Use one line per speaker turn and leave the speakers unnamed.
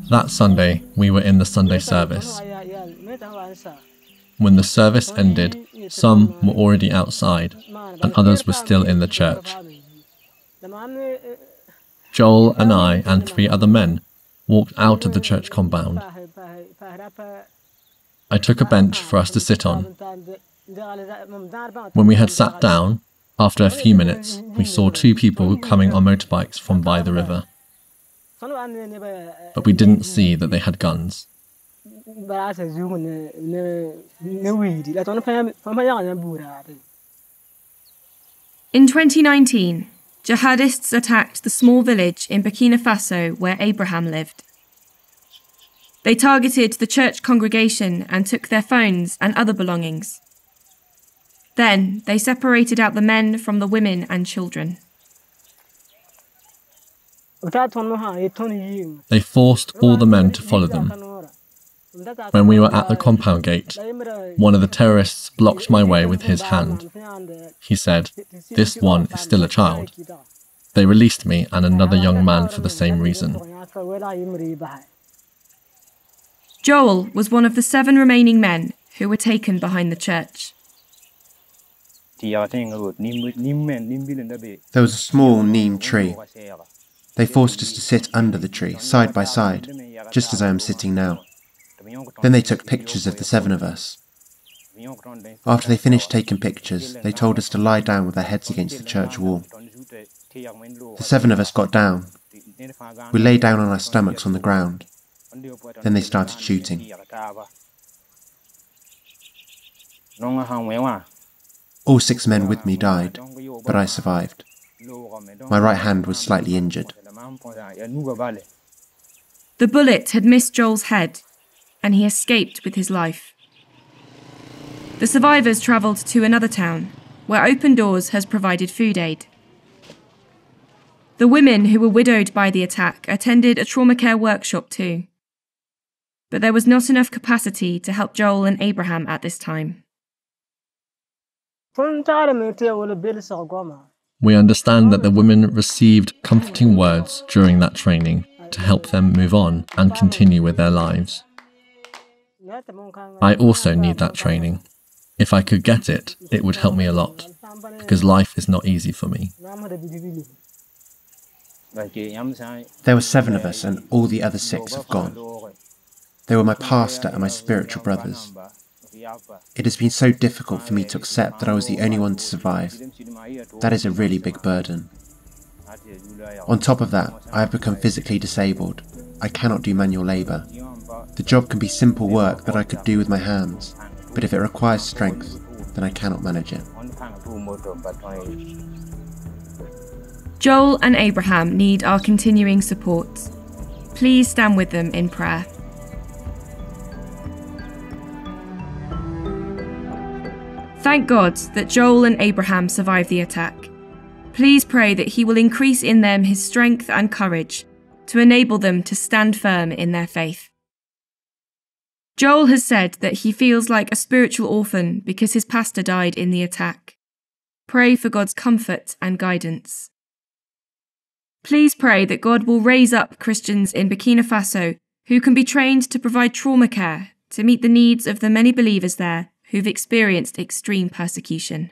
That Sunday, we were in the Sunday service. When the service ended, some were already outside, and others were still in the church. Joel and I and 3 other men walked out of the church compound. I took a bench for us to sit on. When we had sat down, after a few minutes, we saw 2 people coming on motorbikes from by the river. But we didn't see that they had guns.
In 2019, jihadists attacked the small village in Burkina Faso where Abraham lived. They targeted the church congregation and took their phones and other belongings. Then they separated out the men from the women and children.
They forced all the men to follow them. When we were at the compound gate, one of the terrorists blocked my way with his hand. He said, "This one is still a child." They released me and another young man for the same reason.
Joel was one of the 7 remaining men who were taken behind the church.
There was a small neem tree. They forced us to sit under the tree, side by side, just as I am sitting now. Then they took pictures of the 7 of us. After they finished taking pictures, they told us to lie down with our heads against the church wall. The 7 of us got down. We lay down on our stomachs on the ground. Then they started shooting. All 6 men with me died, but I survived. My right hand was slightly injured.
The bullet had missed Joel's head, and he escaped with his life. The survivors travelled to another town, where Open Doors has provided food aid. The women who were widowed by the attack attended a trauma care workshop too. But there was not enough capacity to help Joel and Abraham at this time.
We understand that the women received comforting words during that training to help them move on and continue with their lives. I also need that training. If I could get it, it would help me a lot, because life is not easy for me.
There were 7 of us and all the other 6 have gone. They were my pastor and my spiritual brothers. It has been so difficult for me to accept that I was the only one to survive. That is a really big burden. On top of that, I have become physically disabled. I cannot do manual labour. The job can be simple work that I could do with my hands, but if it requires strength, then I cannot manage it.
Joel and Abraham need our continuing support. Please stand with them in prayer. Thank God that Joel and Abraham survived the attack. Please pray that He will increase in them His strength and courage to enable them to stand firm in their faith. Joel has said that he feels like a spiritual orphan because his pastor died in the attack. Pray for God's comfort and guidance. Please pray that God will raise up Christians in Burkina Faso who can be trained to provide trauma care to meet the needs of the many believers there who've experienced extreme persecution.